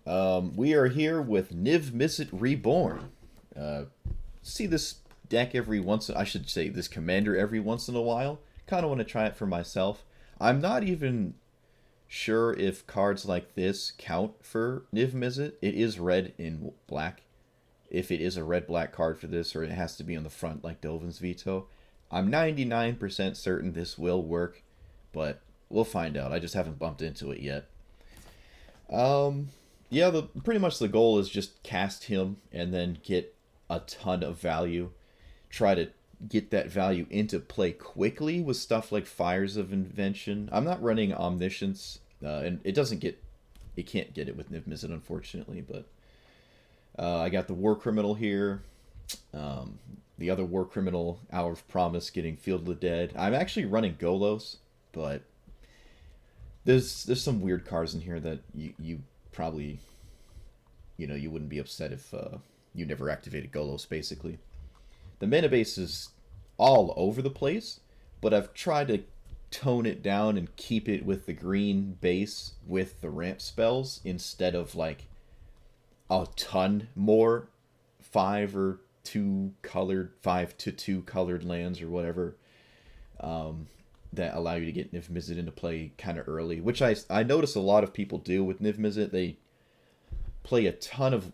We are here with Niv-Mizzet Reborn. See this deck every once. I should say this commander every once in a while. Kind of want to try it for myself. I'm not even sure if cards like this count for Niv-Mizzet. It is red in black. If it is a red-black card for this, or it has to be on the front like Dovin's Veto. I'm 99% certain this will work, but we'll find out. I just haven't bumped into it yet. Yeah, pretty much the goal is just cast him and then get a ton of value. Try to get that value into play quickly with stuff like Fires of Invention. I'm not running Omniscience, and it can't get it with Niv-Mizzet, unfortunately, but I got the War Criminal here. The other War Criminal, Hour of Promise, getting Field of the Dead. I'm actually running Golos, but there's some weird cards in here that you probably, you wouldn't be upset if you never activated Golos, basically. The mana base is all over the place, but I've tried to tone it down and keep it with the green base with the ramp spells instead of like a ton more 5 to 2 colored lands or whatever that allow you to get Niv-Mizzet into play kind of early, which I notice a lot of people do with Niv-Mizzet. They play a ton of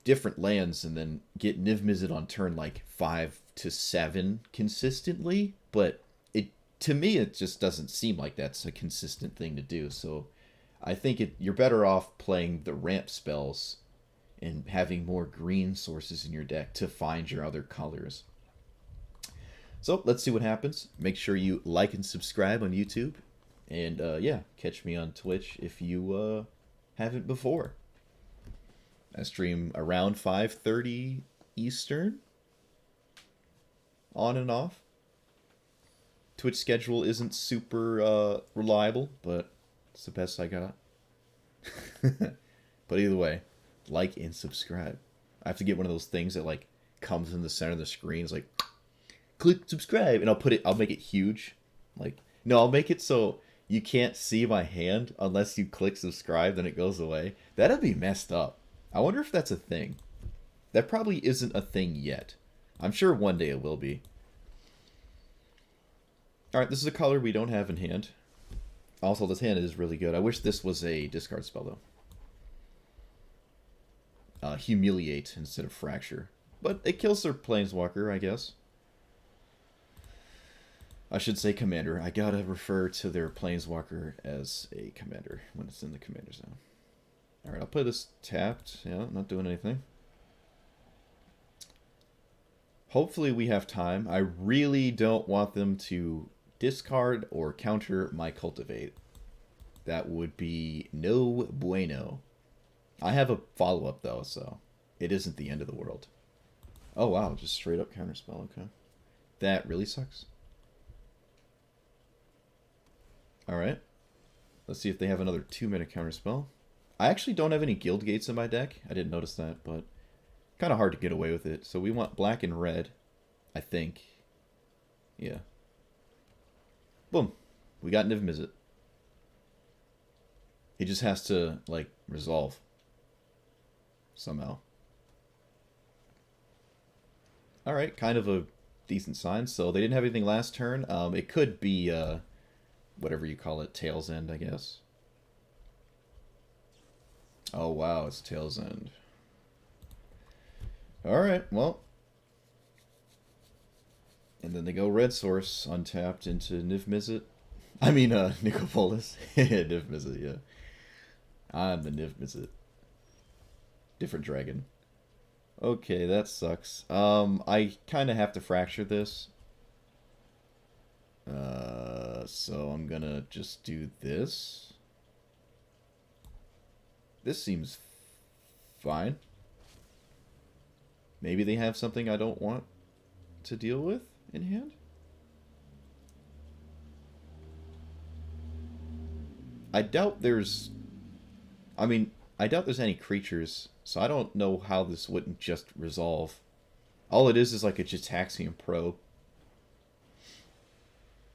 different lands and then get Niv-Mizzet on turn like 5 to 7 consistently, but to me it just doesn't seem like that's a consistent thing to do. So I think you're better off playing the ramp spells and having more green sources in your deck to find your other colors. So let's see what happens. Make sure you like and subscribe on YouTube. And yeah, catch me on Twitch if you haven't before. I stream around 5:30 Eastern. On and off. Twitch schedule isn't super reliable, but it's the best I got. But either way, like and subscribe. I have to get one of those things that like comes in the center of the screen. It's like, click subscribe, and I'll make it huge. Like, no, I'll make it so you can't see my hand unless you click subscribe, then it goes away. That'd be messed up. I wonder if that's a thing. That probably isn't a thing yet. I'm sure one day it will be. Alright, this is a color we don't have in hand. Also, this hand is really good. I wish this was a discard spell, though. Humiliate instead of Fracture. But it kills their Planeswalker, I guess. I should say commander. I gotta refer to their Planeswalker as a commander when it's in the commander zone. Alright, I'll play this tapped. Yeah, not doing anything. Hopefully we have time. I really don't want them to discard or counter my Cultivate. That would be no bueno. I have a follow-up, though, so it isn't the end of the world. Oh, wow, just straight up counterspell, okay. That really sucks. Alright. Let's see if they have another 2-minute counterspell. I actually don't have any Guild Gates in my deck. I didn't notice that, but kind of hard to get away with it. So we want black and red, I think. Yeah. Boom. We got Niv-Mizzet. He just has to, like, resolve. Somehow. Alright, kind of a decent sign. So they didn't have anything last turn. It could be, whatever you call it, Tail's End, I guess. Oh, wow, it's Tail's End. Alright, well. And then they go red source, untapped into Niv-Mizzet. I mean, Nicopolis. Niv-Mizzet, yeah. I'm the Niv-Mizzet. Different dragon. Okay, that sucks. I kind of have to fracture this. So I'm gonna just do this. This seems fine. Maybe they have something I don't want to deal with in hand? I doubt there's... I doubt there's any creatures, so I don't know how this wouldn't just resolve. All it is like a Gitaxian Probe.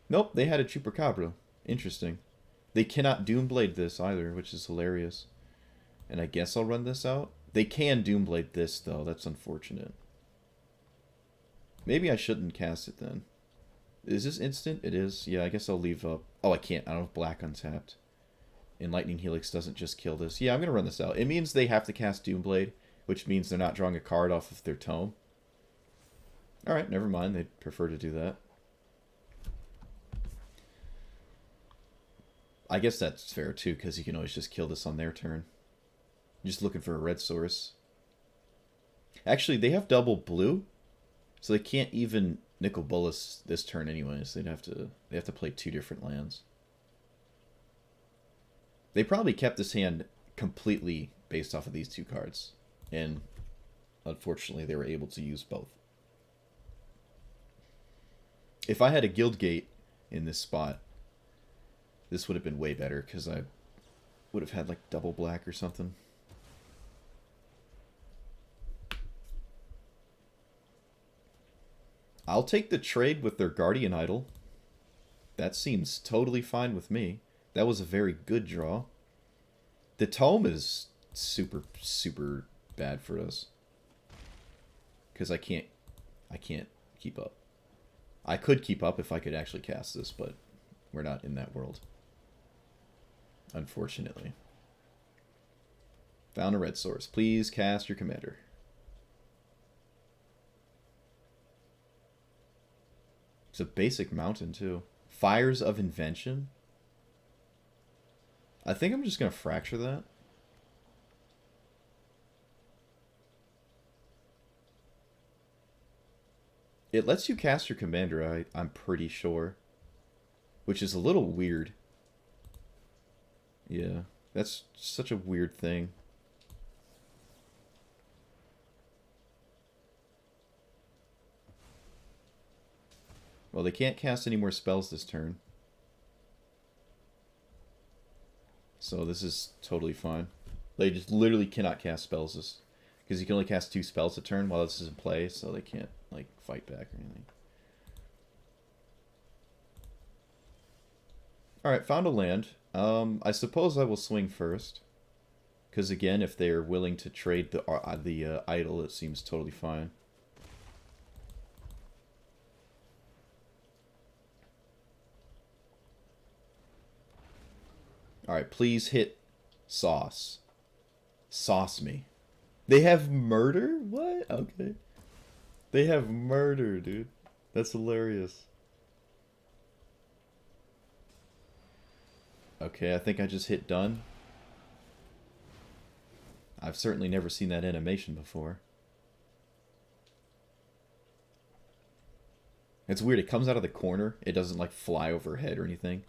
Nope, they had a Chupacabra. Interesting. They cannot Doomblade this either, which is hilarious. And I guess I'll run this out. They can Doomblade this, though. That's unfortunate. Maybe I shouldn't cast it then. Is this instant? It is. Yeah, I guess I'll leave up. Oh, I can't. I don't have black untapped. And Lightning Helix doesn't just kill this. Yeah, I'm going to run this out. It means they have to cast Doomblade, which means they're not drawing a card off of their tome. Alright, never mind. They'd prefer to do that. I guess that's fair, too, because you can always just kill this on their turn. Just looking for a red source. Actually, they have double blue, so they can't even Nicol Bolas this turn anyways. They have to play 2 different lands. They probably kept this hand completely based off of these 2 cards, and unfortunately they were able to use both. If I had a Guildgate in this spot, this would have been way better, because I would have had like double black or something. I'll take the trade with their Guardian Idol. That seems totally fine with me. That was a very good draw. The tome is super, super bad for us. Because I can't keep up. I could keep up if I could actually cast this, but we're not in that world. Unfortunately. Found a red source. Please cast your commander. It's a basic mountain, too. Fires of Invention? I think I'm just going to fracture that. It lets you cast your commander, I'm pretty sure. Which is a little weird. Yeah, that's such a weird thing. Well, they can't cast any more spells this turn. So this is totally fine. They just literally cannot cast spells because you can only cast 2 spells a turn while this is in play, so they can't like fight back or anything. Alright, found a land. I suppose I will swing first. Because again, if they're willing to trade the idol, it seems totally fine. Alright, please hit sauce. Sauce me. They have murder? What? Okay. They have murder, dude. That's hilarious. Okay, I think I just hit done. I've certainly never seen that animation before. It's weird, it comes out of the corner. It doesn't like fly overhead or anything.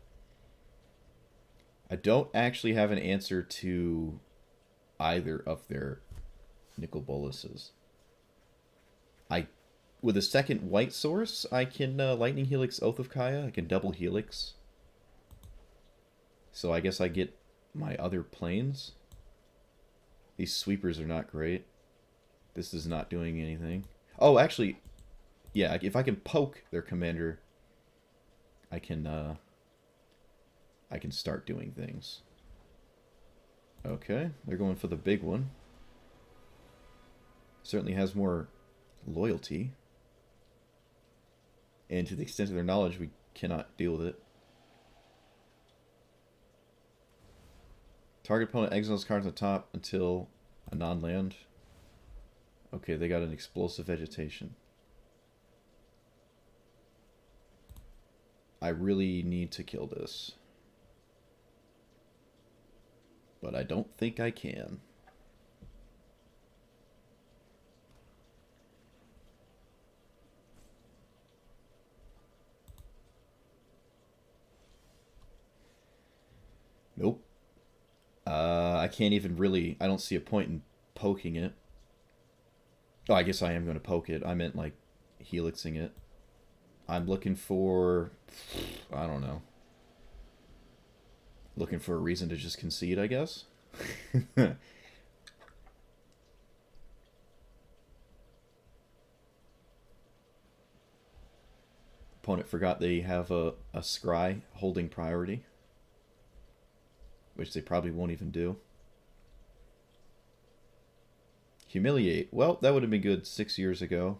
I don't actually have an answer to either of their Nicol Bolases. With a second white source, I can Lightning Helix Oath of Kaya. I can double Helix. So I guess I get my other planes. These sweepers are not great. This is not doing anything. Oh, actually, yeah, if I can poke their commander, I can start doing things. Okay, they're going for the big one. Certainly has more loyalty. And to the extent of their knowledge, we cannot deal with it. Target opponent exiles cards on top until a non-land. Okay, they got an explosive vegetation. I really need to kill this. But I don't think I can. Nope. I can't even really... I don't see a point in poking it. Oh, I guess I am going to poke it. I meant, like, helixing it. I'm looking for... I don't know. Looking for a reason to just concede, I guess? Opponent forgot they have a scry holding priority. Which they probably won't even do. Humiliate. Well, that would have been good 6 years ago.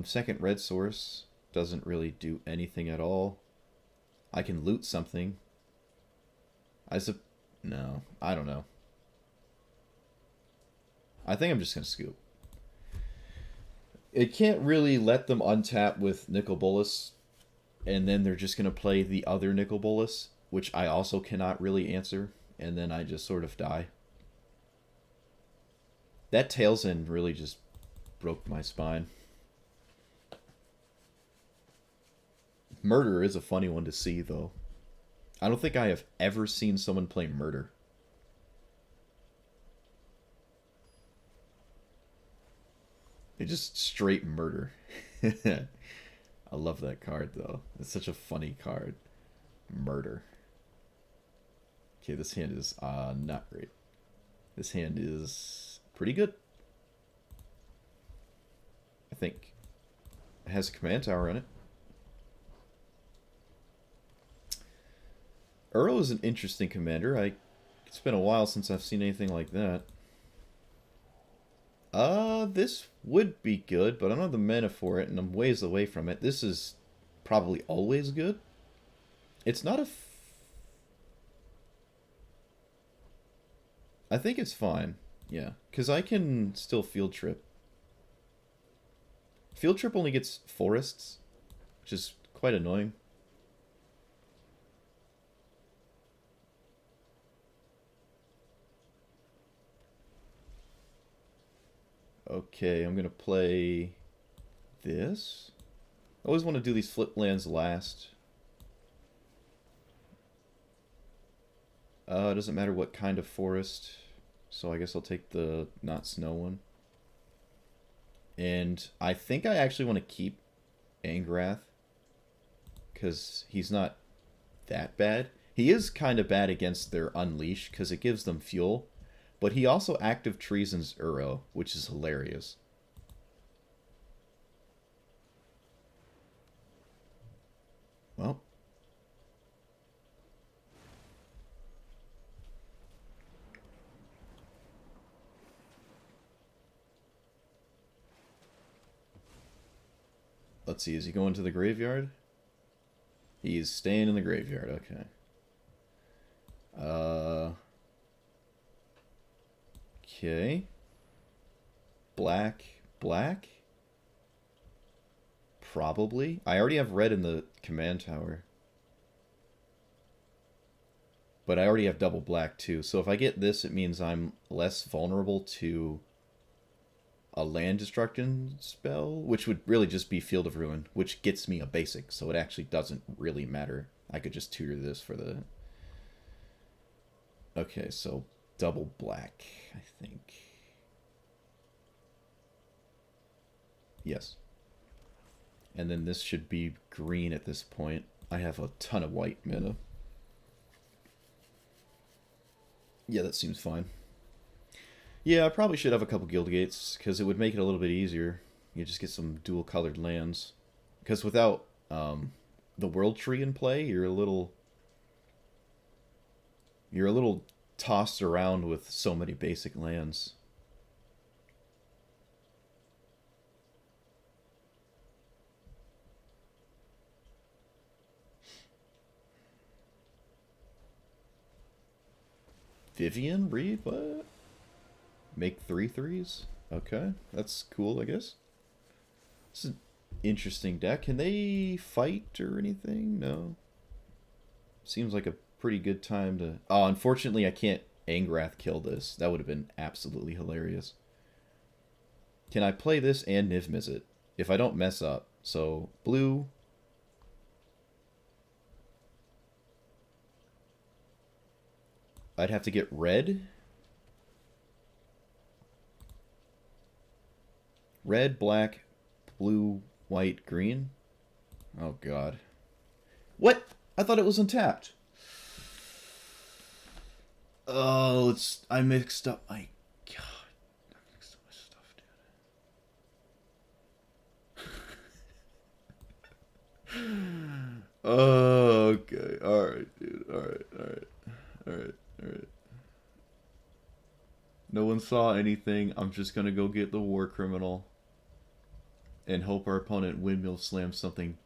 Second red source doesn't really do anything at all. I can loot something. No, I don't know. I think I'm just gonna scoop. It can't really let them untap with Nicol Bolas, and then they're just gonna play the other Nicol Bolas, which I also cannot really answer, and then I just sort of die. That Tails End really just broke my spine. Murder is a funny one to see, though. I don't think I have ever seen someone play Murder. They just straight murder. I love that card, though. It's such a funny card. Murder. Okay, this hand is not great. This hand is pretty good. I think it has a command tower in it. Uro is an interesting commander. It's been a while since I've seen anything like that. This would be good, but I don't have the mana for it, and I'm ways away from it. This is probably always good. It's not a... I think it's fine. Yeah, because I can still Field Trip. Field Trip only gets forests, which is quite annoying. Okay, I'm going to play this. I always want to do these flip lands last. It doesn't matter what kind of forest, so I guess I'll take the not snow one. And I think I actually want to keep Angrath, because he's not that bad. He is kind of bad against their Unleash, because it gives them fuel. But he also active treasons Uro, which is hilarious. Well. Let's see, is he going to the graveyard? He's staying in the graveyard, okay. Okay. Black. Probably. I already have red in the command tower. But I already have double black too. So if I get this, it means I'm less vulnerable to a land destruction spell, which would really just be Field of Ruin, which gets me a basic, so it actually doesn't really matter. I could just tutor this for the... Okay, so double black, I think. Yes. And then this should be green at this point. I have a ton of white mana. Yeah, that seems fine. Yeah, I probably should have a couple guild gates, because it would make it a little bit easier. You just get some dual colored lands. Because without the world tree in play, you're a little tossed around with so many basic lands. Vivian Reed? What? Make 3/3s? Okay, that's cool, I guess. This is an interesting deck. Can they fight or anything? No. Seems like a pretty good time to... Oh, unfortunately, I can't Angrath kill this. That would have been absolutely hilarious. Can I play this and Niv-Mizzet? If I don't mess up. So, blue... I'd have to get red. Red, black, blue, white, green. Oh, God. What? I thought it was untapped. Oh, I mixed up my... God. I mixed up my stuff, dude. Oh, okay. Alright, dude. Alright. No one saw anything. I'm just gonna go get the War Criminal and hope our opponent windmill slams something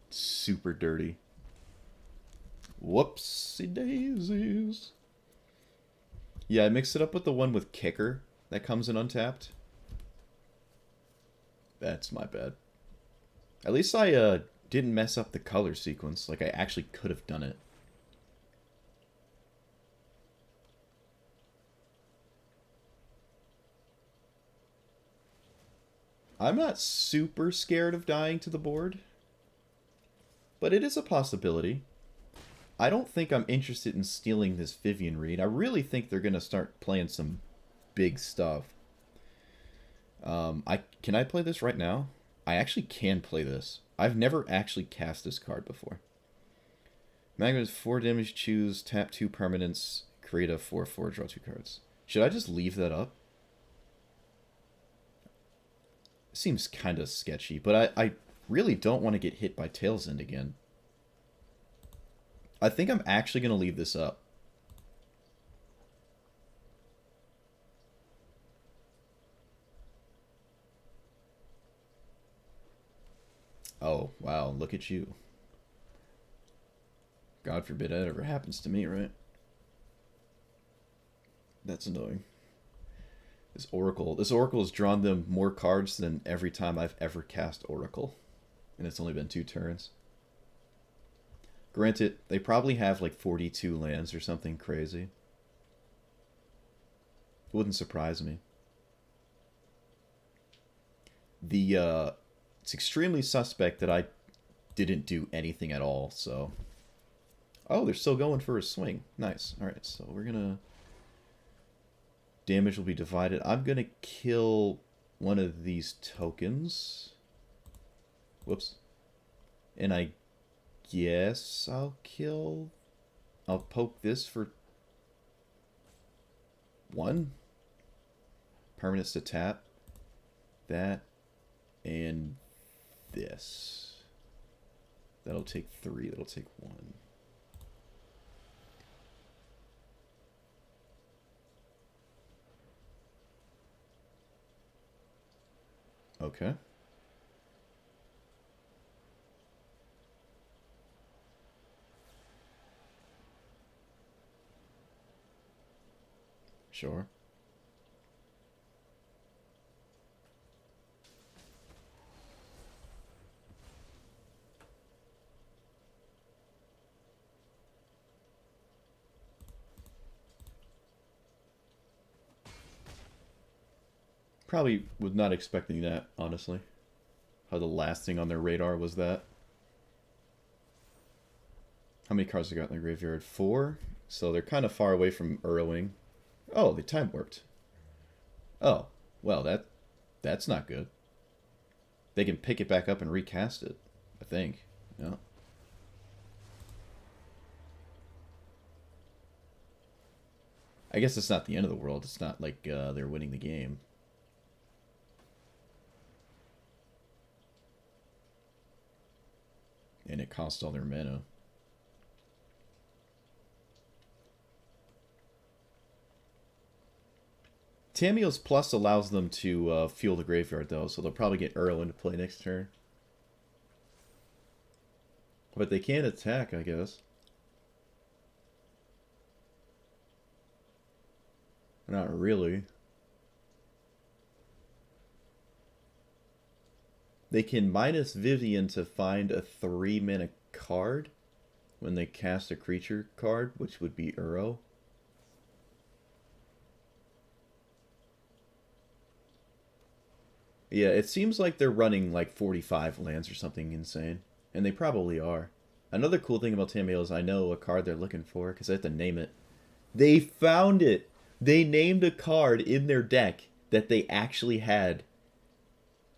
super dirty. Whoopsie daisies. Yeah, I mixed it up with the one with Kicker that comes in untapped. That's my bad. At least I didn't mess up the color sequence. Like, I actually could have done it. I'm not super scared of dying to the board, but it is a possibility. I don't think I'm interested in stealing this Vivian Reed. I really think they're going to start playing some big stuff. Can I play this right now? I actually can play this. I've never actually cast this card before. Magma is 4 damage, choose, tap 2 permanents, create a 4/4, draw 2 cards. Should I just leave that up? Seems kind of sketchy, but I really don't want to get hit by Tail's End again. I think I'm actually going to leave this up. Oh, wow, look at you. God forbid that ever happens to me, right? That's annoying. This Oracle has drawn them more cards than every time I've ever cast Oracle. And it's only been 2 turns. Granted, they probably have like 42 lands or something crazy. It wouldn't surprise me. It's extremely suspect that I didn't do anything at all, so... Oh, they're still going for a swing. Nice. Alright, so we're gonna... Damage will be divided. I'm gonna kill one of these tokens. Whoops. And I guess I'll poke this for 1. Permanents to tap. That. And this. That'll take 3. That'll take 1. Okay. Sure. Probably was not expecting that, honestly. How the last thing on their radar was that. How many cards they got in the graveyard? 4. So they're kind of far away from Urrowing. Oh, the time worked. Oh, well, that's not good. They can pick it back up and recast it, I think. Yeah. I guess it's not the end of the world. It's not like they're winning the game. And it cost all their mana. Tamiyo's Plus allows them to fuel the graveyard, though, so they'll probably get Uro into play next turn. But they can attack, I guess. Not really. They can minus Vivian to find a 3-mana card when they cast a creature card, which would be Uro. Yeah, it seems like they're running like 45 lands or something insane. And they probably are. Another cool thing about Tamiyo is I know a card they're looking for because I have to name it. They found it! They named a card in their deck that they actually had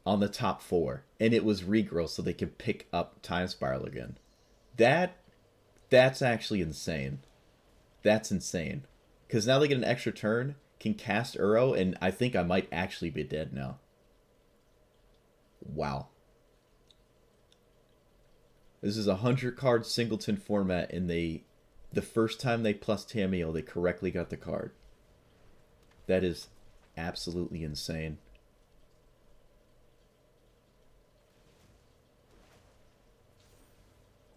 on the top 4. And it was Regrowth, so they could pick up Time Spiral again. That's actually insane. That's insane. Because now they get an extra turn, can cast Uro, and I think I might actually be dead now. Wow. This is a 100-card singleton format, and the first time they plus Tamiyo, they correctly got the card. That is absolutely insane.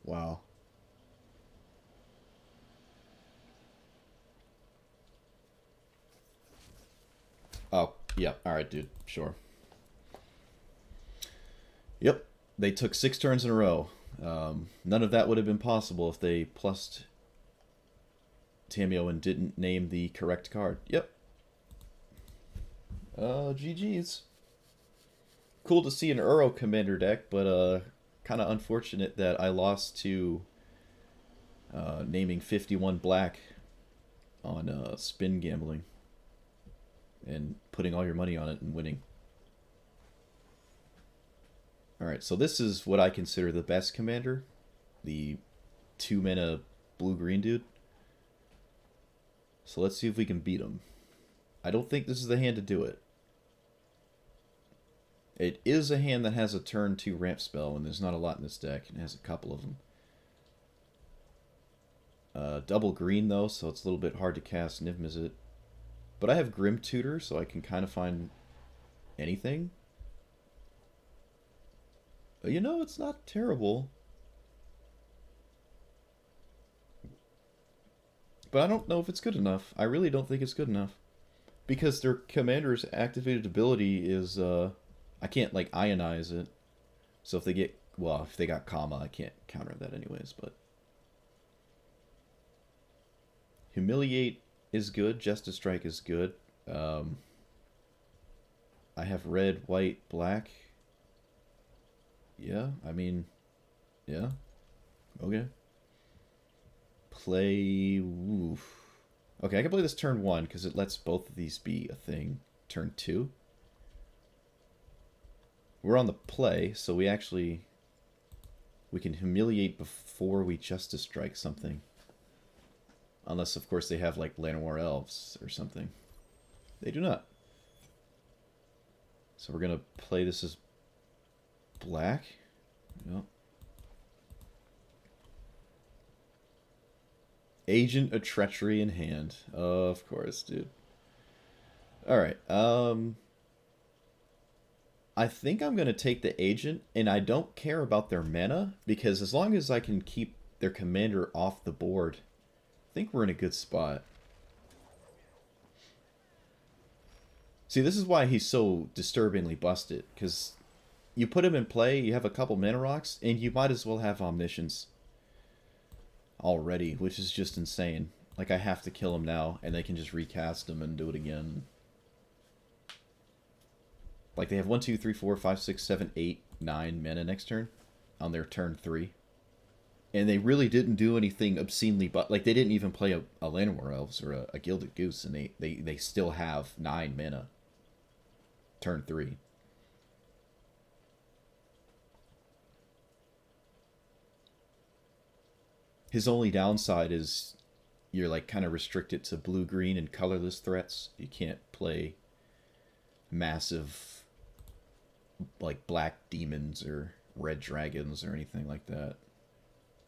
Wow. Oh, yeah. All right, dude. Sure. Yep. They took 6 turns in a row. None of that would have been possible if they plussed Tamio and didn't name the correct card. Yep. GG's. Cool to see an Uro commander deck, but kind of unfortunate that I lost to naming 51 black on spin gambling and putting all your money on it and winning. Alright, so this is what I consider the best commander. The 2-mana blue-green dude. So let's see if we can beat him. I don't think this is the hand to do it. It is a hand that has a turn 2 ramp spell, and there's not a lot in this deck. It has a couple of them. Double green, though, so it's a little bit hard to cast Niv-Mizzet. But I have Grim Tutor, so I can kind of find anything. But, you know, it's not terrible. But I don't know if it's good enough. I really don't think it's good enough. Because their commander's activated ability is, I can't, like, ionize it. So if they get, well, if they got comma, I can't counter that anyways, but. Humiliate is good. Justice Strike is good. I have red, white, black. Yeah, I mean, yeah. Okay. Play. Oof. Okay, I can play this turn 1 because it lets both of these be a thing. Turn 2. We're on the play, so we can humiliate before we Justice Strike something. Unless, of course, they have, like, Llanowar Elves or something. They do not. So we're going to play this as black. Yep. Agent of Treachery in hand. Of course, dude. Alright, I think I'm going to take the Agent, and I don't care about their mana, because as long as I can keep their commander off the board, I think we're in a good spot. See, this is why he's so disturbingly busted, because you put him in play, you have a couple mana rocks, and you might as well have Omniscience already, which is just insane. Like, I have to kill him now, and they can just recast him and do it again. Like, they have 1, 2, 3, 4, 5, 6, 7, 8, 9 mana next turn on their turn 3. And they really didn't do anything obscenely, but like they didn't even play a Llanowar Elves or a Gilded Goose, and they still have 9 mana. Turn 3. His only downside is you're like kind of restricted to blue-green and colorless threats. You can't play massive like black demons or red dragons or anything like that.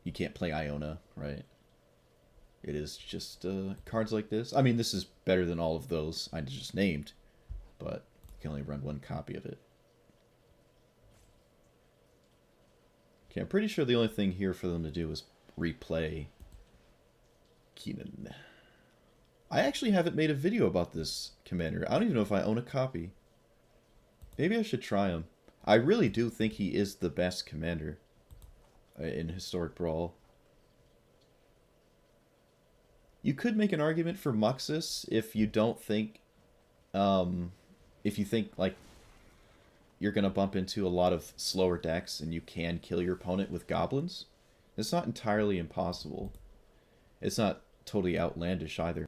You can't play Iona, right? It is just cards like this. I mean, this is better than all of those I just named, but you can only run 1 copy of it. Okay, I'm pretty sure the only thing here for them to do is replay Keenan. I actually haven't made a video about this commander. I don't even know if I own a copy. Maybe I should try him. I really do think he is the best commander in Historic Brawl. You could make an argument for Muxus if you don't think, if you think like you're gonna bump into a lot of slower decks and you can kill your opponent with goblins. It's not entirely impossible. It's not totally outlandish either.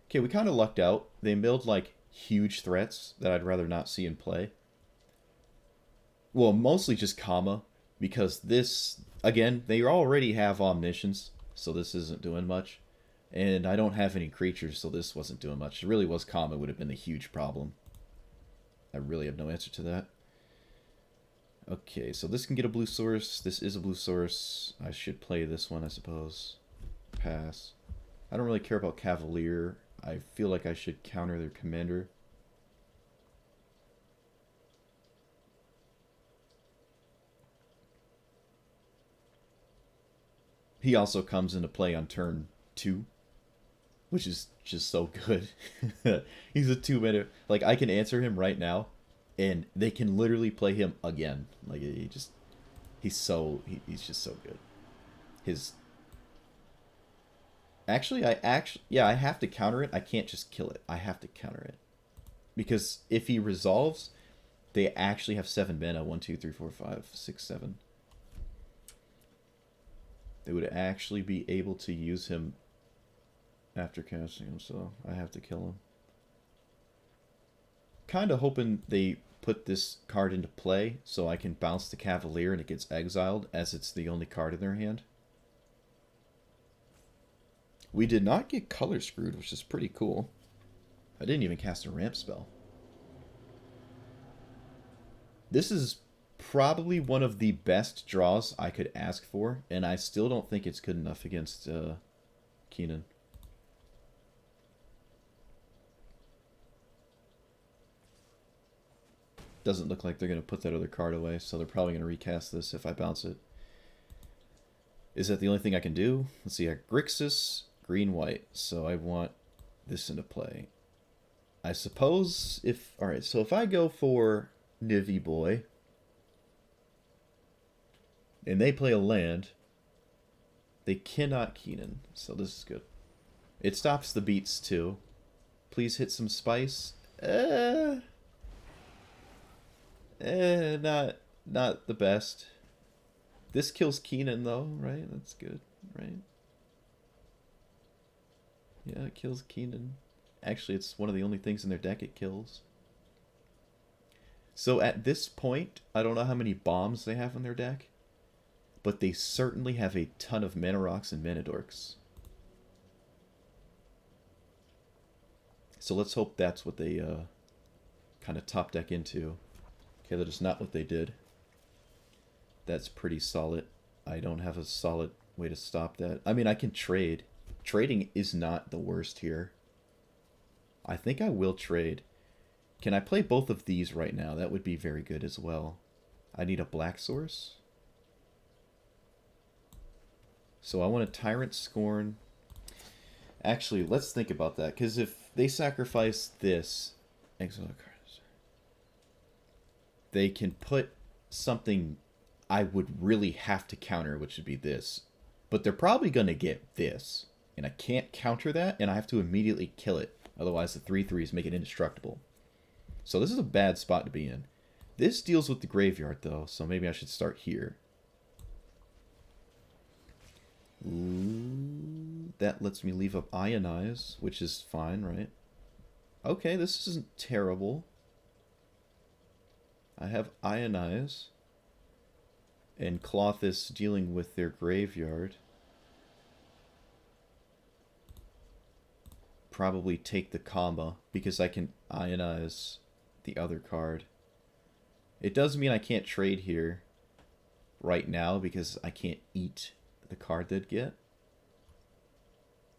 Okay, we kind of lucked out. They milled like huge threats that I'd rather not see in play. Well, mostly just Kama, because this, again, they already have Omniscience, so this isn't doing much. And I don't have any creatures, so this wasn't doing much. It really was Kama would have been a huge problem. I really have no answer to that. Okay, so this can get a blue source. This is a blue source. I should play this one, I suppose. Pass. I don't really care about Cavalier. I feel like I should counter their commander. He also comes into play on turn 2, which is just so good. He's a 2-mana. Like, I can answer him right now, and they can literally play him again. Like, he's just so good. His yeah, I have to counter it. I can't just kill it. I have to counter it. Because if he resolves, they actually have 7 mana. 1, 2, 3, 4, 5, 6, 7. They would actually be able to use him after casting him, so I have to kill him. Kind of hoping they put this card into play so I can bounce the Cavalier and it gets exiled, as it's the only card in their hand. We did not get color screwed, which is pretty cool. I didn't even cast a ramp spell. This is probably one of the best draws I could ask for, and I still don't think it's good enough against Keenan. Doesn't look like they're going to put that other card away, so they're probably going to recast this if I bounce it. Is that the only thing I can do? Let's see, Grixis, green-white, so I want this into play. I suppose if... Alright, so if I go for Nivy Boy, and they play a land, they cannot Keenan, so this is good. It stops the beats, too. Please hit some spice. Not the best. This kills Keenan, though, right? That's good, right? Yeah, it kills Keenan. Actually, it's one of the only things in their deck it kills. So at this point, I don't know how many bombs they have in their deck, but they certainly have a ton of mana rocks and mana dorks. So let's hope that's what they kind of top deck into. Okay, that is not what they did. That's pretty solid. I don't have a solid way to stop that. I mean, I can trade. Trading is not the worst here. I think I will trade. Can I play both of these right now? That would be very good as well. I need a black source. So I want a Tyrant Scorn. Actually, let's think about that. Because if they sacrifice this, exile cards, they can put something I would really have to counter, which would be this. But they're probably going to get this. And I can't counter that, and I have to immediately kill it. Otherwise, the 3/3s make it indestructible. So this is a bad spot to be in. This deals with the graveyard, though, so maybe I should start here. Ooh, that lets me leave up Ionize, which is fine, right? Okay, this isn't terrible. I have Ionize. And Cloth is dealing with their graveyard. Probably take the comma because I can Ionize the other card. It does mean I can't trade here right now because I can't eat the card they'd get.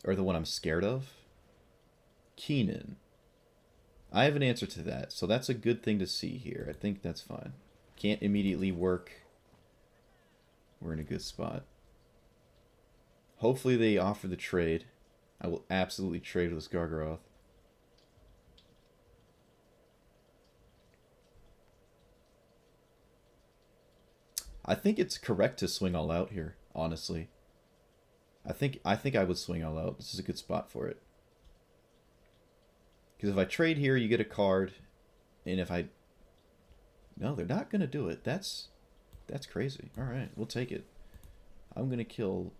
Or the one I'm scared of. Keenan. I have an answer to that, so that's a good thing to see here. I think that's fine. Can't immediately work. We're in a good spot. Hopefully they offer the trade. I will absolutely trade with this Gargaroth. I think it's correct to swing all out here, honestly. I think I would swing all out. This is a good spot for it. Because if I trade here, you get a card, and if I... No, they're not going to do it. That's crazy. Alright, we'll take it. I'm going to kill...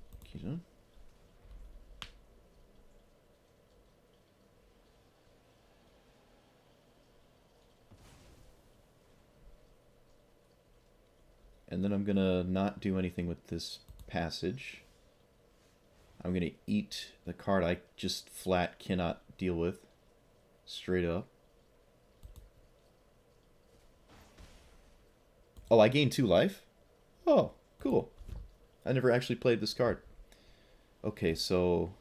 And then I'm going to not do anything with this passage. I'm going to eat the card I just flat cannot deal with. Straight up. Oh, I gained 2 life? Oh, cool. I never actually played this card. Okay, so...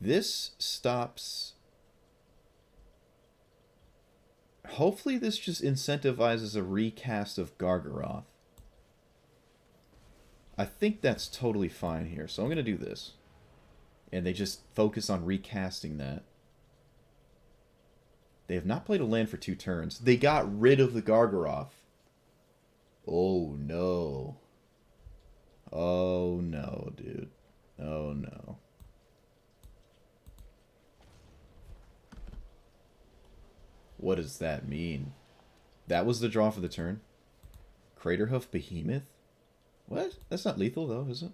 This stops... Hopefully this just incentivizes a recast of Gargaroth. I think that's totally fine here. So I'm going to do this. And they just focus on recasting that. They have not played a land for 2 turns. They got rid of the Gargaroth. Oh, no. Oh, no, dude. Oh, no. What does that mean? That was the draw for the turn? Craterhoof Behemoth? What? That's not lethal, though, is it?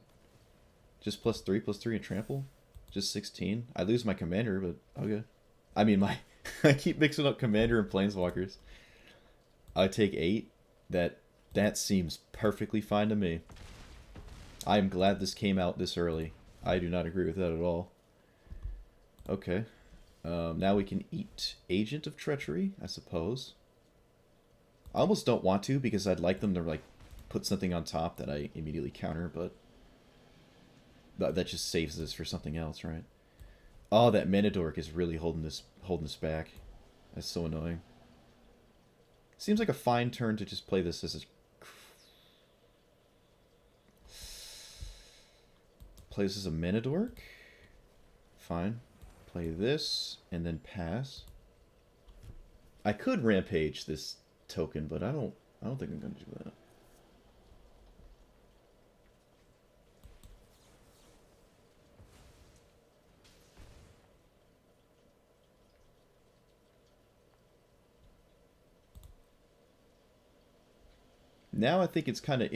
Just +3/+3 and trample? Just 16? I lose my commander, but okay. I mean, my I keep mixing up commander and planeswalkers. I take 8. That seems perfectly fine to me. I am glad this came out this early. I do not agree with that at all. Okay. Now we can eat Agent of Treachery, I suppose. I almost don't want to because I'd like them to like put something on top that I immediately counter, but that just saves this for something else, right? Oh, that Mana Dork is really holding this back. That's so annoying. Seems like a fine turn to just play this as a... Play this as a Mana Dork? Fine. Play this, and then pass. I could Rampage this token, but I don't think I'm going to do that. Now I think it's kind of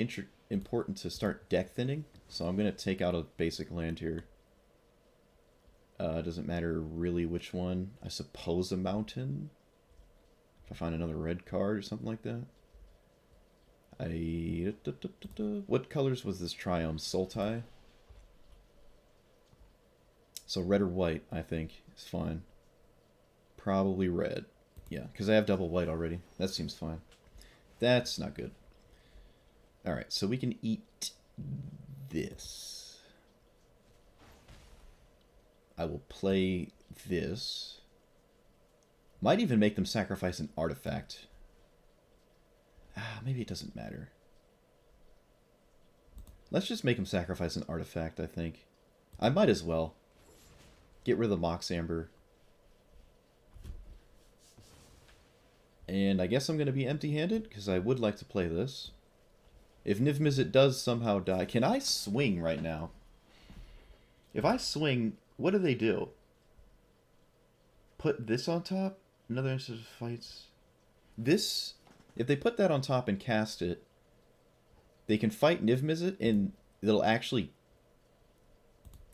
important to start deck thinning, so I'm going to take out a basic land here. Doesn't matter really which one. I suppose a mountain. If I find another red card or something like that. What colors was this Triumph? Sultai? So red or white, I think, is fine. Probably red. Yeah, because I have double white already. That seems fine. That's not good. Alright, so we can eat this. I will play this. Might even make them sacrifice an artifact. Maybe it doesn't matter. Let's just make them sacrifice an artifact, I think. I might as well. Get rid of the Mox Amber. And I guess I'm going to be empty-handed, because I would like to play this. If Niv-Mizzet does somehow die... Can I swing right now? If I swing, what do they do? Put this on top? Another instance of fights. This... If they put that on top and cast it, they can fight Niv-Mizzet and it'll actually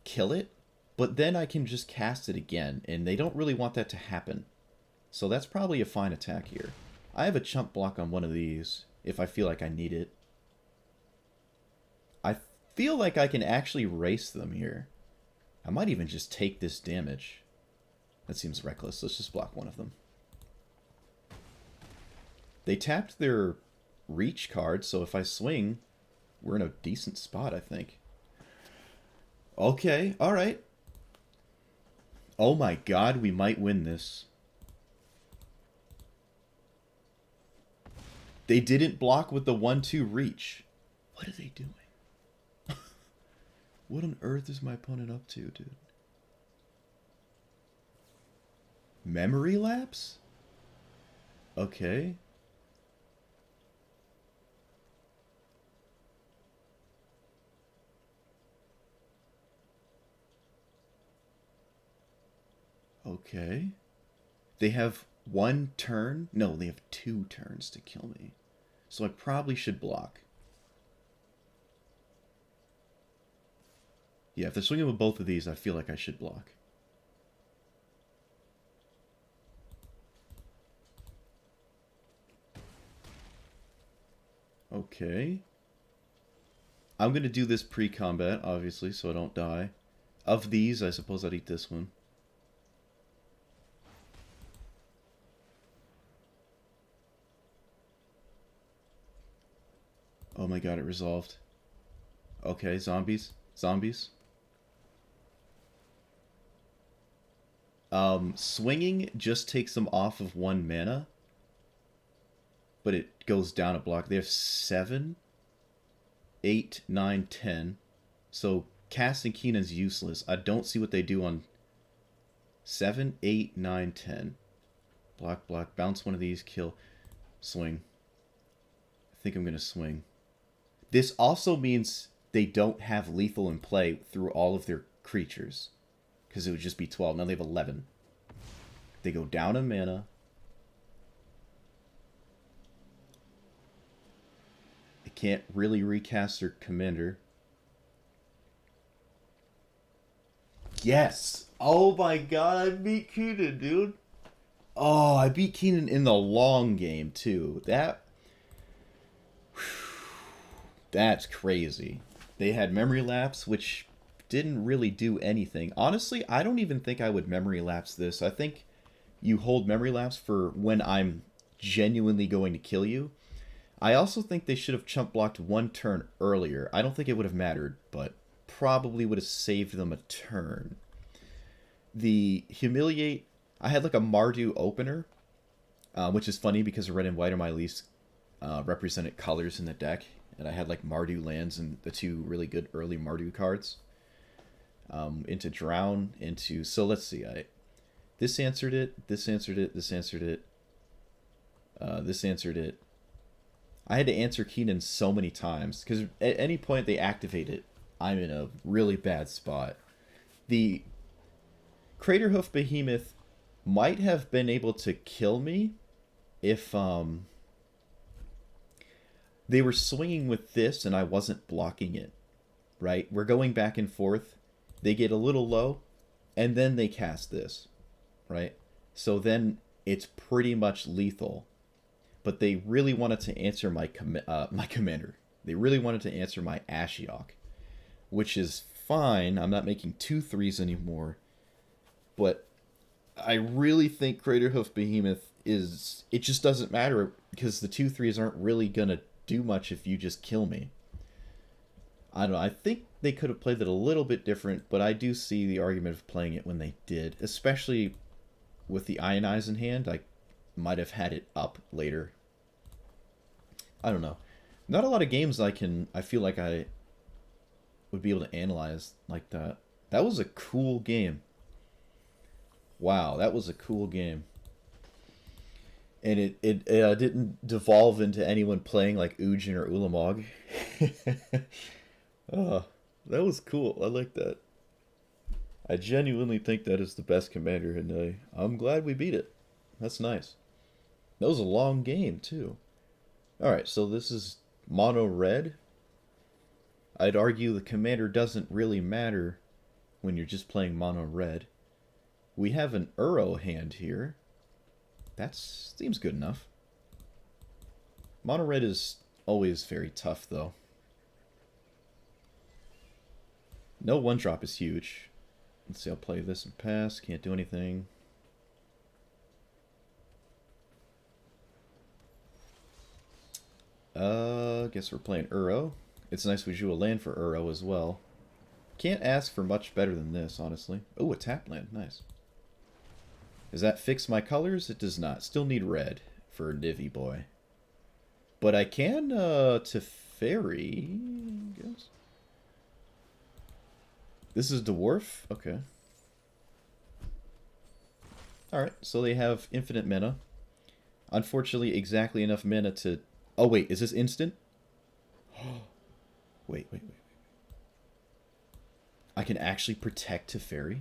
kill it. But then I can just cast it again, and they don't really want that to happen. So that's probably a fine attack here. I have a chump block on one of these, if I feel like I need it. I feel like I can actually race them here. I might even just take this damage. That seems reckless. Let's just block one of them. They tapped their reach card, so if I swing, we're in a decent spot, I think. Okay, alright. Oh my god, we might win this. They didn't block with the 1-2 reach. What are they doing? What on earth is my opponent up to, dude? Memory lapse? Okay. Okay. They have 1 turn? No, they have 2 turns to kill me. So I probably should block. Yeah, if they're swinging with both of these, I feel like I should block. Okay. I'm going to do this pre-combat, obviously, so I don't die. Of these, I suppose I'd eat this one. Oh my god, it resolved. Okay, zombies. Zombies. Swinging just takes them off of 1 mana. But it goes down a block. They have 7? 8, 9, 10. So casting Keenan's useless. I don't see what they do on 7, 8, 9, 10. Block, block, bounce one of these, kill, swing. I think I'm going to swing. This also means they don't have lethal in play through all of their creatures. Because it would just be 12. Now they have 11. They go down a mana. They can't really recast their commander. Yes! Oh my god, I beat Keenan, dude! Oh, I beat Keenan in the long game, too. That's crazy. They had Memory Lapse, which didn't really do anything. Honestly, I don't even think I would Memory Lapse this. I think you hold Memory Lapse for when I'm genuinely going to kill you. I also think they should have chump blocked one turn earlier. I don't think it would have mattered, but probably would have saved them a turn. The Humiliate, I had like a Mardu opener, which is funny because red and white are my least represented colors in the deck. And I had like Mardu lands and the two really good early Mardu cards. Into Drown, into... So let's see. This answered it, this answered it, this answered it. This answered it. I had to answer Keenan so many times. Because at any point they activate it, I'm in a really bad spot. The Craterhoof Behemoth might have been able to kill me if... they were swinging with this and I wasn't blocking it, right? We're going back and forth. They get a little low, and then they cast this, right? So then it's pretty much lethal. But they really wanted to answer my commander. They really wanted to answer my Ashiok, which is fine. I'm not making 2/3s anymore. But I really think Craterhoof Behemoth is... It just doesn't matter because the 2/3s aren't really going to do much if you just kill me. I don't know. I think they could have played it a little bit different, but I do see the argument of playing it when they did, especially with the Ionize in hand. I might have had it up later. I don't know. Not a lot of games I feel like I would be able to analyze like that. That was a cool game. Wow, that was a cool game. And it didn't devolve into anyone playing like Ujin or Ulamog. Oh, that was cool. I like that. I genuinely think that is the best commander, and I'm glad we beat it. That's nice. That was a long game, too. Alright, so this is mono red. I'd argue the commander doesn't really matter when you're just playing mono red. We have an Uro hand here. That seems good enough. Mono red is always very tough, though. No one drop is huge. Let's see, I'll play this and pass. Can't do anything. Guess we're playing Uro. It's nice we drew a land for Uro as well. Can't ask for much better than this, honestly. Oh, a tap land. Nice. Does that fix my colors? It does not. Still need red for Nivy Boy. But I can, Teferi, I guess. This is Dwarf? Okay. Alright, so they have infinite mana. Unfortunately, exactly enough mana to... Oh, wait, is this instant? Wait. I can actually protect Teferi?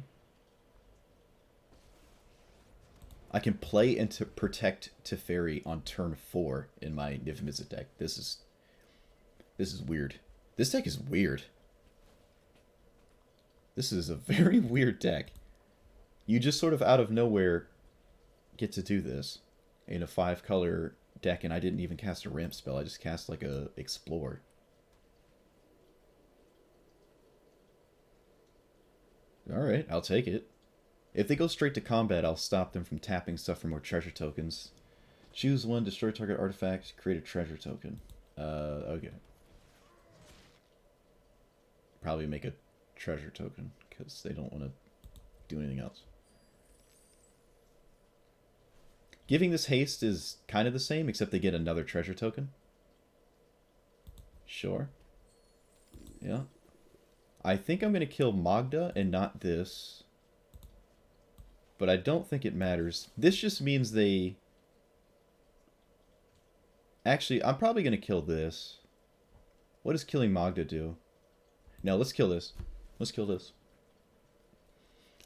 I can play and to protect Teferi on turn 4 in my Niv-Mizzet deck. This is weird. This deck is weird. This is a very weird deck. You just sort of out of nowhere get to do this in a 5-color deck, and I didn't even cast a ramp spell. I just cast like a Explore. Alright, I'll take it. If they go straight to combat, I'll stop them from tapping stuff for more treasure tokens. Choose one, destroy target artifact, create a treasure token. Okay. Probably make a treasure token, because they don't want to do anything else. Giving this haste is kind of the same, except they get another treasure token. Sure. Yeah. I think I'm going to kill Magda and not this. But I don't think it matters. This just means they... Actually, I'm probably going to kill this. What does killing Magda do? No, let's kill this. Let's kill this.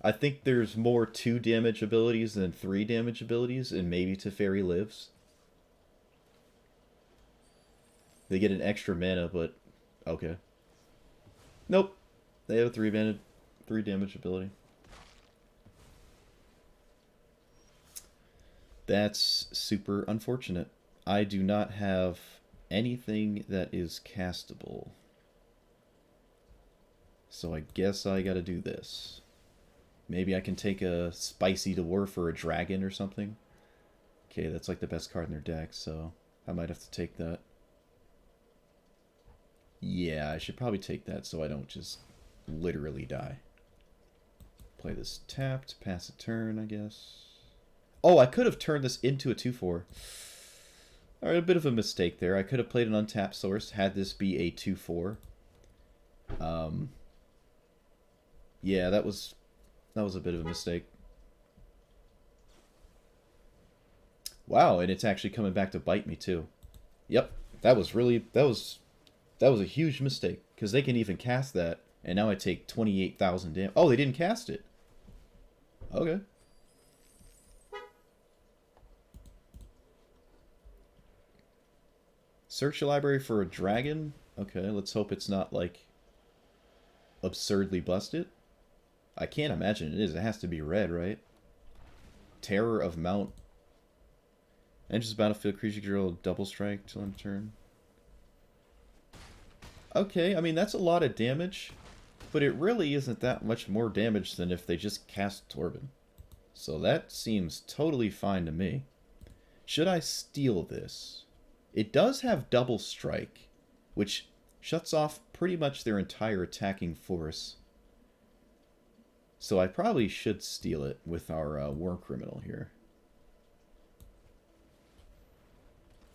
I think there's more 2 damage abilities than 3 damage abilities, and maybe Teferi lives. They get an extra mana, but... Okay. Nope. They have a 3 damage ability. That's super unfortunate. I do not have anything that is castable. So I guess I gotta do this. Maybe I can take a Spicy Dwarf or a Dragon or something. Okay, that's like the best card in their deck, so I might have to take that. Yeah, I should probably take that so I don't just literally die. Play this tapped, pass a turn, I guess. Oh, I could have turned this into a 2/4. Alright, a bit of a mistake there. I could have played an untapped source, had this be a 2/4. Yeah, that was a bit of a mistake. Wow, and it's actually coming back to bite me too. Yep, that was a huge mistake, because they can even cast that, and now I take 28,000 damage. Oh, they didn't cast it. Okay. Search your library for a dragon? Okay, let's hope it's not, like, absurdly busted. I can't imagine it is. It has to be red, right? Terror of Mount. Enters the battlefield, creature drill, double strike till end turn. Okay, I mean, that's a lot of damage, but it really isn't that much more damage than if they just cast Torben. So that seems totally fine to me. Should I steal this? It does have double strike, which shuts off pretty much their entire attacking force. So I probably should steal it with our war criminal here.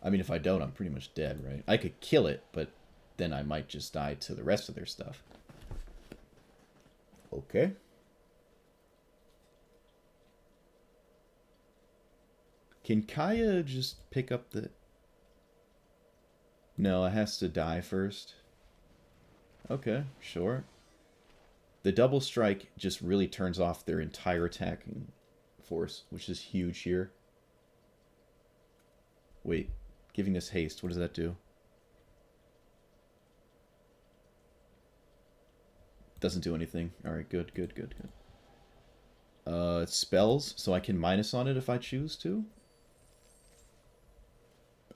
I mean, if I don't, I'm pretty much dead, right? I could kill it, but then I might just die to the rest of their stuff. Okay. Can Kaya just pick up the... No, it has to die first. Okay, sure. The double strike just really turns off their entire attacking force, which is huge here. Wait, giving this haste, what does that do? Doesn't do anything. Alright, good. It spells, so I can minus on it if I choose to.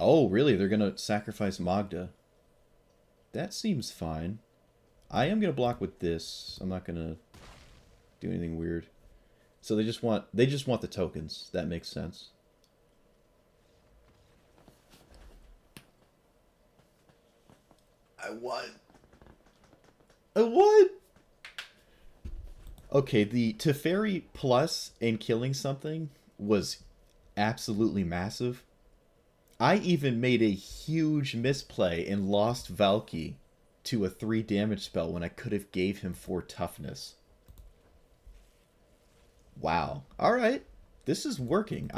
Oh, really? They're gonna sacrifice Magda. That seems fine. I am gonna block with this. I'm not gonna do anything weird. So they just want the tokens. That makes sense. I won. Okay, the Teferi plus in killing something was absolutely massive. I even made a huge misplay and lost Valky to a 3 damage spell when I could have gave him 4 toughness. Wow. Alright. This is working.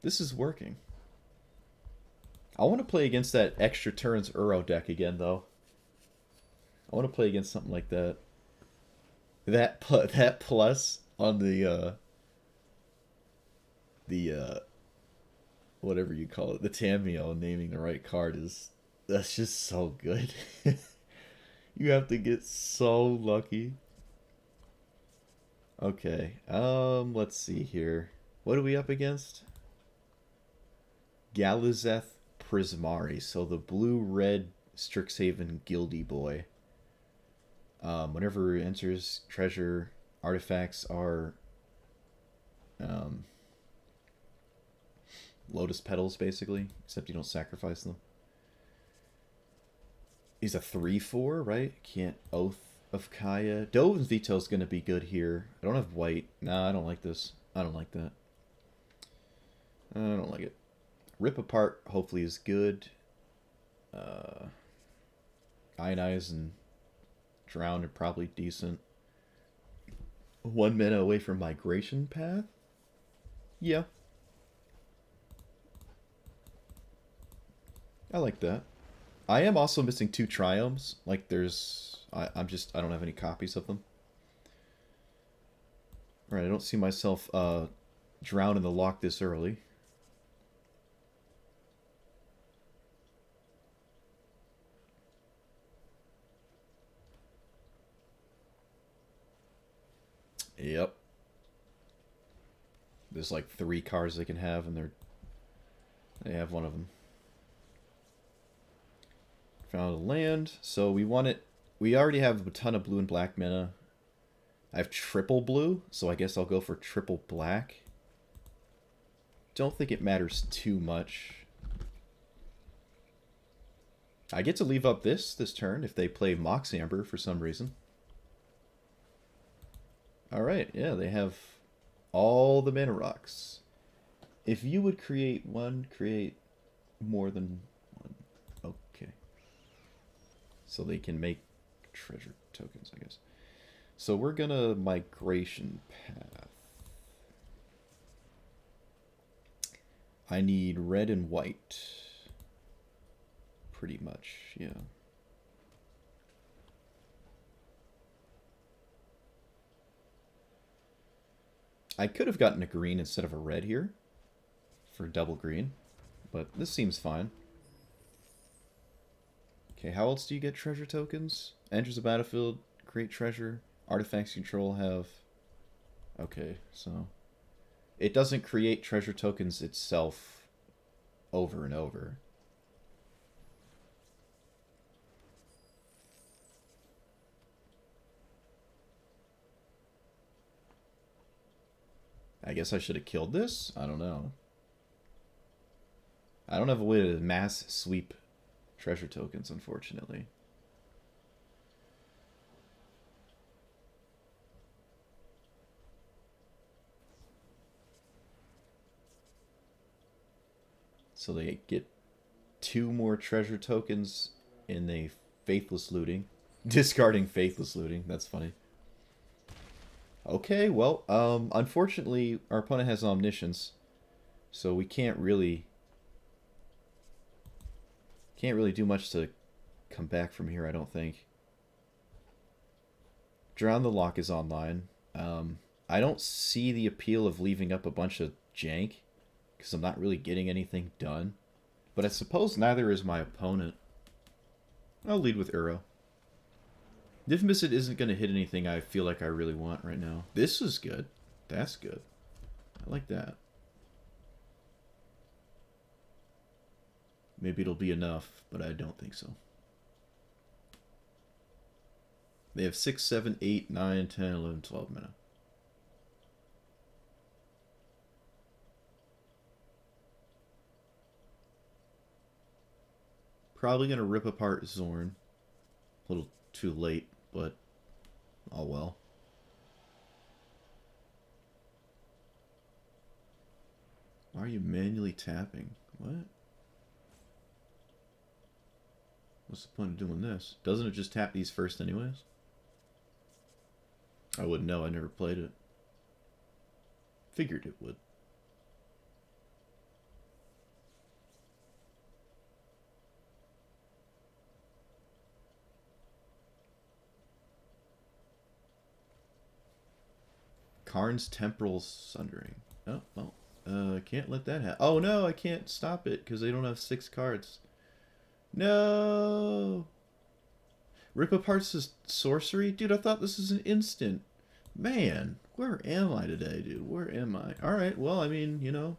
This is working. I want to play against that extra turns Uro deck again, though. I want to play against something like that. That plus on the whatever you call it, the Tameo, naming the right card that's just so good. You have to get so lucky. Okay, let's see here. What are we up against? Galazeth Prismari, so the blue-red Strixhaven Guildy boy. Whenever it enters, treasure artifacts are lotus petals, basically, except you don't sacrifice them. He's a 3/4, right? Can't Oath of Kaya. Dovin's Veto is going to be good here. I don't have white. Nah, I don't like this. I don't like that. I don't like it. Rip Apart hopefully is good. Ionize and Drown are probably decent. 1 mana away from Migration Path? Yeah. I like that. I am also missing 2 Triomes. Like, there's... I don't have any copies of them. Alright, I don't see myself drown in the Loch this early. Yep. There's like 3 cards they can have, and they have one of them. Found a land, so we want it. We already have a ton of blue and black mana. I have triple blue, so I guess I'll go for triple black. Don't think it matters too much. I get to leave up this turn if they play Mox Amber for some reason. Alright, yeah, they have all the mana rocks. If you would create one, create more than one. Okay. So they can make treasure tokens, I guess. So we're gonna Migration Path. I need red and white. Pretty much, yeah. I could have gotten a green instead of a red here for double green, but this seems fine. Okay, how else do you get treasure tokens? Enters the battlefield, create treasure. Artifacts control have... Okay, so... It doesn't create treasure tokens itself over and over. I guess I should have killed this? I don't know. I don't have a way to mass sweep treasure tokens, unfortunately. So they get 2 more treasure tokens in a Faithless Looting. Discarding Faithless Looting. That's funny. Okay, well, unfortunately, our opponent has Omniscience. So we can't really do much to come back from here, I don't think. Drown the Loch is online. I don't see the appeal of leaving up a bunch of jank, because I'm not really getting anything done. But I suppose neither is my opponent. I'll lead with Uro. Niv-Mizzet isn't going to hit anything I feel like I really want right now. This is good. That's good. I like that. Maybe it'll be enough, but I don't think so. They have 6, 7, 8, 9, 10, 11, 12 mana. Probably going to rip apart Zorn. A little too late, but oh well. Why are you manually tapping? What? What's the point of doing this? Doesn't it just tap these first anyways? I wouldn't know. I never played it. Figured it would. Karn's Temporal Sundering. Oh, well. Can't let that happen. Oh, no, I can't stop it because they don't have 6 cards. No! Rip Apart's his sorcery? Dude, I thought this was an instant. Man, where am I today, dude? Where am I? Alright, well, I mean, you know.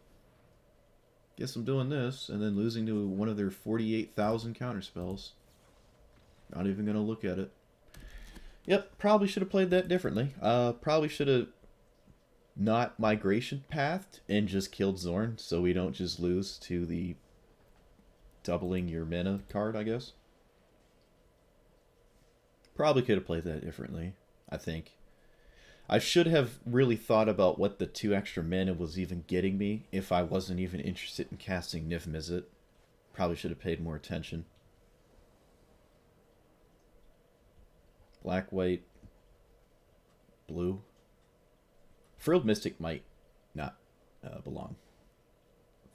Guess I'm doing this, and then losing to one of their 48,000 counterspells. Not even going to look at it. Yep, probably should have played that differently. Probably should have not Migration Pathed and just killed Zorn, so we don't just lose to the doubling your mana card, I guess. Probably could have played that differently, I think. I should have really thought about what the 2 extra mana was even getting me if I wasn't even interested in casting Niv-Mizzet. Probably should have paid more attention. Black, white, blue. Frilled Mystic might not belong.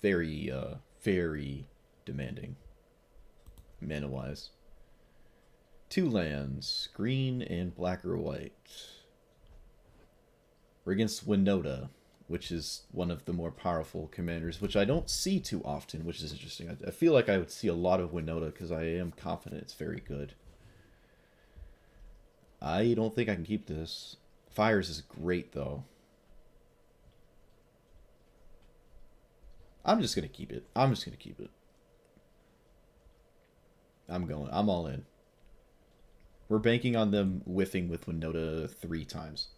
Very, very demanding, mana-wise. 2 lands, green and black or white. We're against Winota, which is one of the more powerful commanders, which I don't see too often, which is interesting. I feel like I would see a lot of Winota because I am confident it's very good. I don't think I can keep this. Fires is great, though. I'm just going to keep it. I'm just going to keep it. I'm all in. We're banking on them whiffing with Winota 3 times.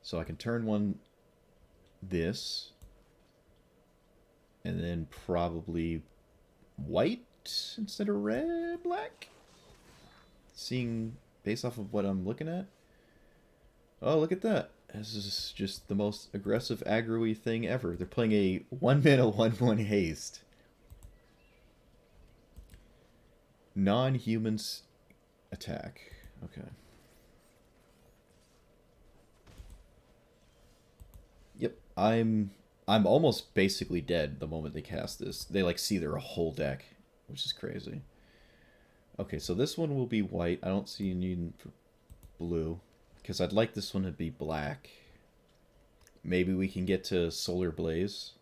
So I can turn one this. And then probably white instead of red, black. Seeing based off of what I'm looking at. Oh, look at that. This is just the most aggressive aggro-y thing ever. They're playing a 1-mana 1/1 haste. Non-humans attack. Okay. Yep, I'm almost basically dead the moment they cast this. They like see their whole deck, which is crazy. Okay, so this one will be white. I don't see a need for blue because I'd like this one to be black. Maybe we can get to Solar Blaze.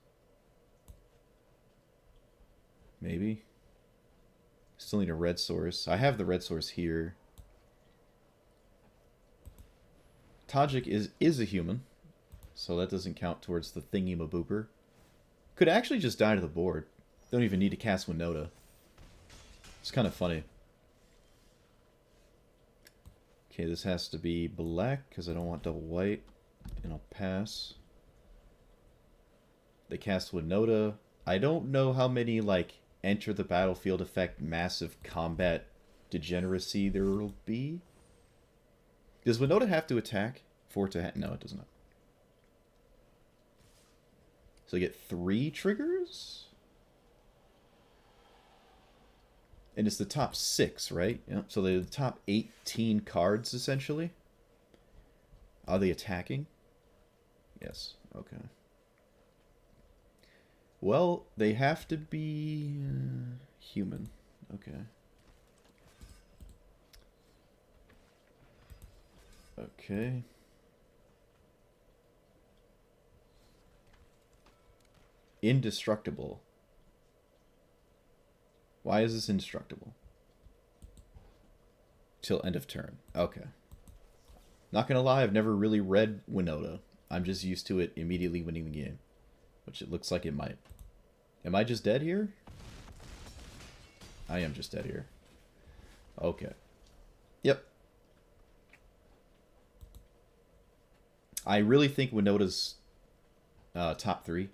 Maybe. Still need a red source. I have the red source here. Tajik is a human, so that doesn't count towards the thingy-mabooper. Could actually just die to the board. Don't even need to cast Winota. It's kind of funny. Okay, this has to be black because I don't want double white. And I'll pass. They cast Winota. I don't know how many, like, enter the battlefield effect massive combat degeneracy there will be. Does Winota have to attack for it to no, it does not. So you get 3 triggers? And it's the top 6, right? Yep. So they're the top 18 cards, essentially. Are they attacking? Yes. Okay. Well, they have to be human. Okay. Okay. Indestructible. Why is this indestructible? Till end of turn. Okay. Not gonna lie, I've never really read Winota. I'm just used to it immediately winning the game. Which it looks like it might. Am I just dead here? I am just dead here. Okay. Yep. I really think Winota's top 3.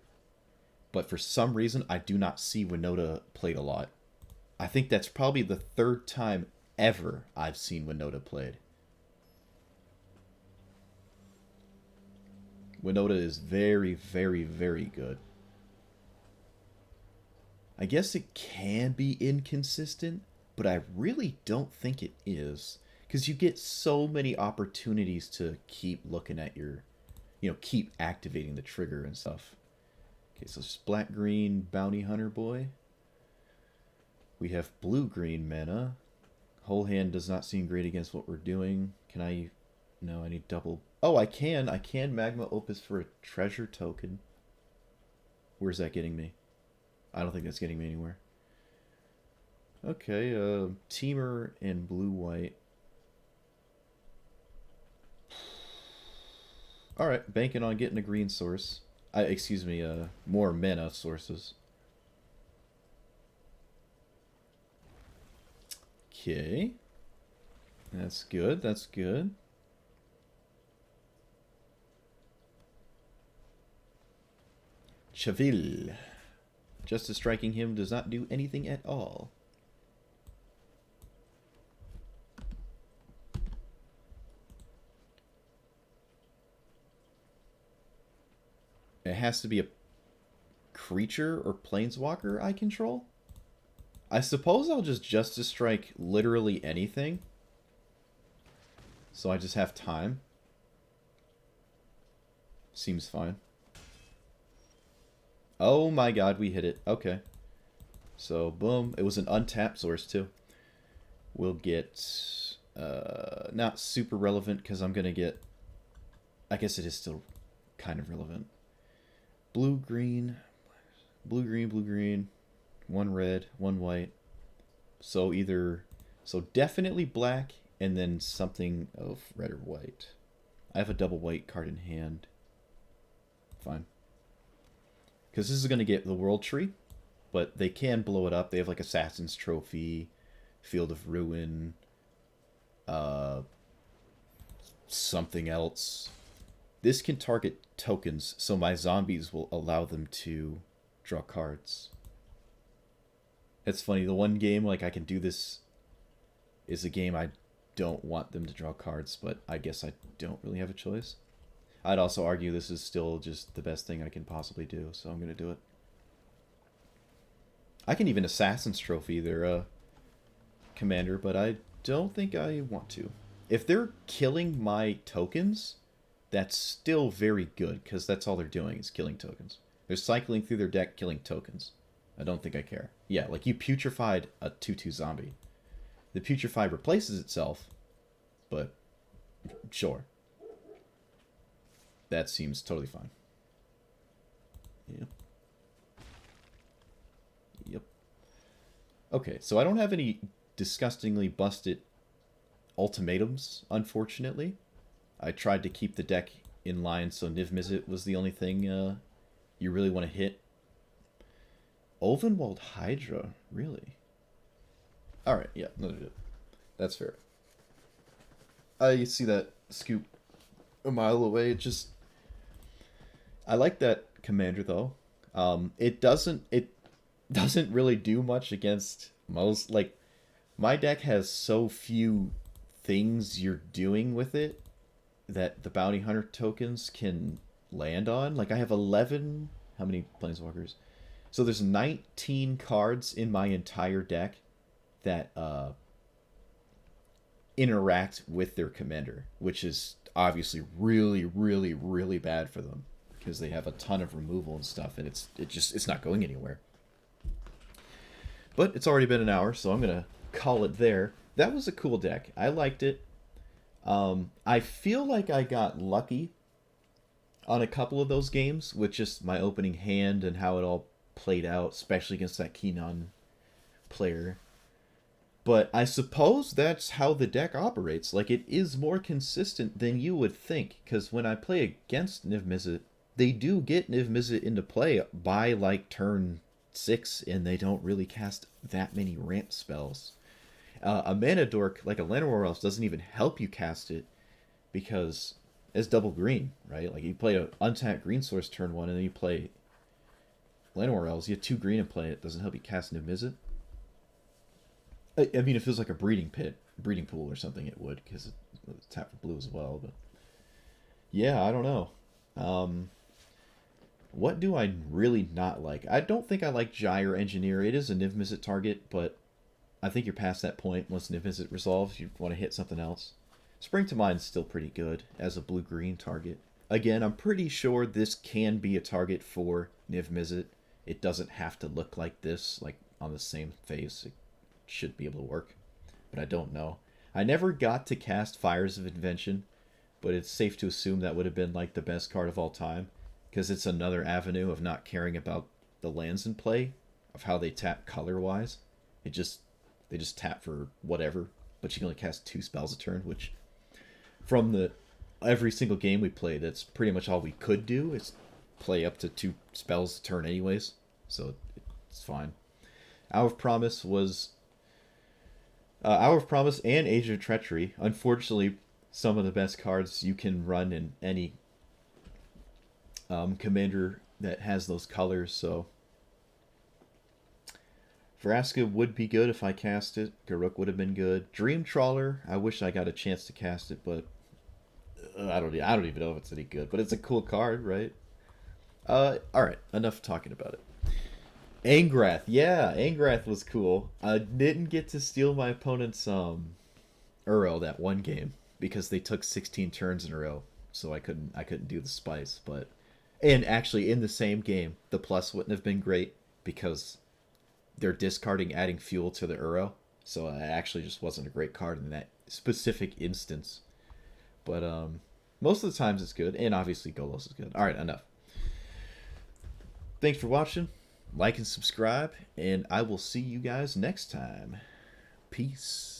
But for some reason, I do not see Winota played a lot. I think that's probably the 3rd time ever I've seen Winota played. Winota is very, very, very good. I guess it can be inconsistent, but I really don't think it is. Because you get so many opportunities to keep looking at your, keep activating the trigger and stuff. Okay, so it's black-green Bounty Hunter Boy. We have blue-green mana. Whole hand does not seem great against what we're doing. Can I... No, I need double... Oh, I can. I can Magma Opus for a treasure token. Where's that getting me? I don't think that's getting me anywhere. Okay, Teamer and blue-white. Alright, banking on getting a green source. Excuse me, more mana sources. Okay. That's good, that's good. Chaville. Justice striking him does not do anything at all. It has to be a creature or planeswalker I control. I suppose I'll just Justice Strike literally anything. So I just have time. Seems fine. Oh my god, we hit it. Okay. So, boom. It was an untapped source, too. We'll get... not super relevant, because I'm going to get... I guess it is still kind of relevant. Blue, green. Blue, green, blue, green. One red, one white. So either... So definitely black, and then something of red or white. I have a double white card in hand. Fine. Because this is going to get the World Tree, but they can blow it up. They have like Assassin's Trophy, Field of Ruin, something else. This can target tokens, so my zombies will allow them to draw cards. It's funny, the one game like I can do this is a game I don't want them to draw cards, but I guess I don't really have a choice. I'd also argue this is still just the best thing I can possibly do, so I'm going to do it. I can even Assassin's Trophy their commander, but I don't think I want to. If they're killing my tokens, that's still very good, because that's all they're doing is killing tokens. They're cycling through their deck killing tokens. I don't think I care. Yeah, like you putrefied a 2/2 zombie. The putrefy replaces itself, but sure. That seems totally fine. Yep. Yep. Okay, so I don't have any disgustingly busted ultimatums, unfortunately. I tried to keep the deck in line, so Niv-Mizzet was the only thing you really want to hit. Ovenwald Hydra, really? Alright, yeah, no, that's fair. I see that scoop a mile away. It just... I like that commander, though. It doesn't really do much against most... Like, my deck has so few things you're doing with it that the Bounty Hunter tokens can land on. Like, I have 11... How many Planeswalkers? So there's 19 cards in my entire deck that interact with their commander, which is obviously really, really, really bad for them because they have a ton of removal and stuff, and it's not going anywhere. But it's already been an hour, so I'm gonna call it there. That was a cool deck. I liked it. I feel like I got lucky on a couple of those games with just my opening hand and how it all played out, especially against that Keenan player. But I suppose that's how the deck operates. Like, it is more consistent than you would think, because when I play against Niv-Mizzet, they do get Niv-Mizzet into play by, like, turn 6, and they don't really cast that many ramp spells. A mana dork, like a Llanowar Elf, doesn't even help you cast it, because it's double green, right? Like, you play an untapped green source turn 1, and then you play Llanowar Elves, you have 2 green in play, it doesn't help you cast Niv-Mizzet. I mean, it feels like a breeding breeding pool or something, it would, because it's tapped for blue as well, but... Yeah, I don't know. What do I really not like? I don't think I like Gyre Engineer. It is a Niv-Mizzet target, but I think you're past that point. Once Niv-Mizzet resolves, you want to hit something else. Spring to Mind is still pretty good as a blue-green target. Again, I'm pretty sure this can be a target for Niv-Mizzet. It doesn't have to look like this, like on the same face. It should be able to work, but I don't know. I never got to cast Fires of Invention, but it's safe to assume that would have been like the best card of all time, because it's another avenue of not caring about the lands in play, of how they tap color-wise. They just tap for whatever, but you can only cast 2 spells a turn, which from every single game we played, that's pretty much all we could do, is play up to 2 spells a turn anyways, so it's fine. Hour of Promise and Age of Treachery. Unfortunately, some of the best cards you can run in any commander that has those colors, so Vraska would be good if I cast it. Garruk would have been good. Dream Trawler, I wish I got a chance to cast it, but I don't even know if it's any good, but it's a cool card, right? Alright, enough talking about it. Angrath, yeah, Angrath was cool. I didn't get to steal my opponent's Uro that one game because they took 16 turns in a row, so I couldn't do the spice. But and actually in the same game, the plus wouldn't have been great because they're discarding adding fuel to the Uro, so it actually just wasn't a great card in that specific instance. But most of the times it's good, and obviously Golos is good. All right, enough. Thanks for watching. Like and subscribe, and I will see you guys next time. Peace.